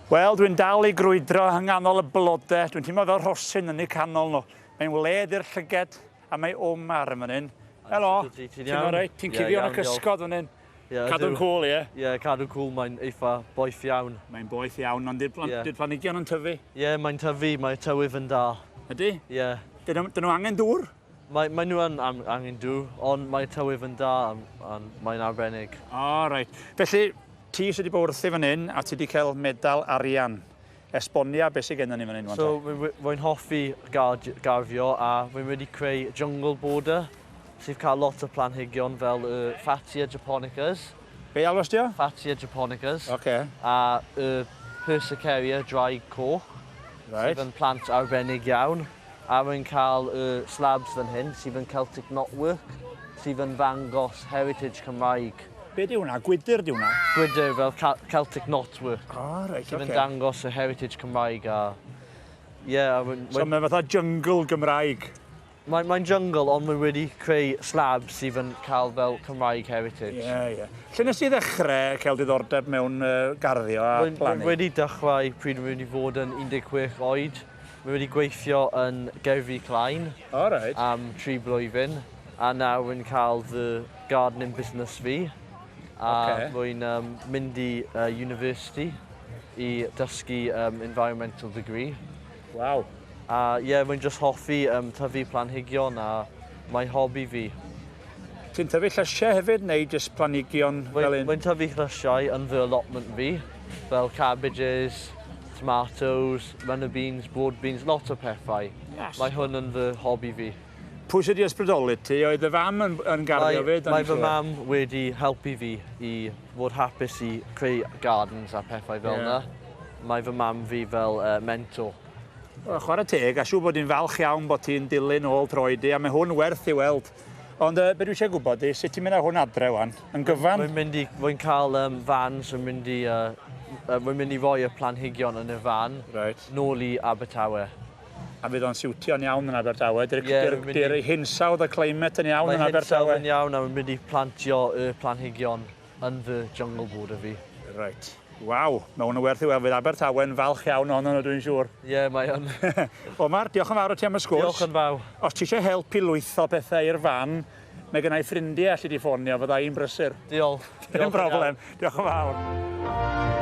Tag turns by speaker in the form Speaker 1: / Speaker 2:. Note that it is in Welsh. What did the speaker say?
Speaker 1: Wel, dwi'n dal I grwydro yng nghanol y blodau. Dwi'n teimlo fel rhosyn yn eu canol nhw. Mae'n wled i'r llyged a mae Omar yn fan hyn. Helo, ti'n reit? Ti'n cuddio yn y cysgod fan hyn? Cadw'n cŵl, ie?
Speaker 2: Ie, cadw'n cŵl, mae'n eitha boeth iawn.
Speaker 1: Mae'n boeth iawn, ond di'r planhigion yn tyfu?
Speaker 2: Ie, mae'n tyfu, mae tywydd yn da.
Speaker 1: Ydy?
Speaker 2: Ie.
Speaker 1: Dyn nhw angen dŵr?
Speaker 2: Mae nhw angen dŵr, ond mae tywydd yn da, mae'n arbennig.
Speaker 1: O, reit. Felly, ti sydd wedi bod wrthi fan hyn, a ti wedi cael medal arian. Esbonia, beth sydd gennym ni fan hyn?
Speaker 2: So, rwy'n hoffi garddio, a rwy'n wedi creu jungle border, sydd cael lot o planhigion fel y Fatsia japonicas.
Speaker 1: Be alwas di o?
Speaker 2: Fatsia japonicas.
Speaker 1: Okay.
Speaker 2: A y Persicaria dry coch, sydd yn plant arbennig iawn. A rwy'n cael y slabs fan hyn, sydd yn Celtic knotwork, sydd yn ddangos heritage Cymraeg.
Speaker 1: Be di hwnna? Gwydyr di hwnna?
Speaker 2: Gwydyr fel Celtic knotwork.
Speaker 1: O, reit,
Speaker 2: sydd yn dangos y heritage Cymraeg a...
Speaker 1: So mae'n fatha jungle Gymraeg?
Speaker 2: Mae'n jungle, ond mae'n wedi creu slabs sydd yn cael fel Cymraeg heritage.
Speaker 1: Ie. Lle nes i ddechrau cael diddordeb mewn garddio a plannu?
Speaker 2: Rwy'n wedi dechrau pryd rwy'n wedi fod yn 16 oed. Rwy'n wedi gweithio yn Gerddi Klein am 3 blwyddyn. A nawr rwy'n cael fy gardening business fi. A rwy'n mynd I university I dysgu environmental degree.
Speaker 1: Waw.
Speaker 2: A rwy'n just hoffi tyfu planhigion a mae hobi fi.
Speaker 1: Ti'n tyfu llysiau hefyd neu jyst planhigion fel un?
Speaker 2: Rwy'n tyfu llysiau yn fy allotment fi, fel cabbages, tomatoes, runner beans, broad beans, lot o pethau. Yes. Mae hwn yn fy hobi fi.
Speaker 1: Pwy sydd wedi ysbrydoli ti? Oedd y fam yn garddio fyd?
Speaker 2: Mae fy mam wedi helpu fi I fod hapus I creu gardens a pethau fel yna. Mae fy mam fi fel mentor.
Speaker 1: Chwarae teg, a siw bod hi'n falch iawn bod ti'n dilyn ôl troedi, a mae hwn werth I weld. Ond be dwi eisiau gwybod I, sut ti'n mynd â hwn adre wan? Yn gyfan?
Speaker 2: Rwy'n cael fans, rwy'n mynd I roi y planhigion yn y fan, nôl I Abertawe.
Speaker 1: A fydd o'n siwtio'n iawn yn Abertawe? Di'r hinsawdd y climate yn iawn yn Abertawe?
Speaker 2: Mae hinsawdd yn iawn a rwy'n mynd I plantio y planhigion yn fy jungle border fi.
Speaker 1: Reit. Waw, mae hwn yn werth I weld. Fydd Abertawe yn falch iawn o'n nhw, dwi'n siŵr.
Speaker 2: Ie, mae yn.
Speaker 1: Omar, diolch yn fawr o ti am y sgwrs.
Speaker 2: Diolch yn fawr.
Speaker 1: Os ti eisiau helpu lwytho pethau i'r fan, mae gennau ffrindiau allu di ffonio, fydda i'n brysur.
Speaker 2: Diolch.
Speaker 1: Dim problem. Diolch yn fawr.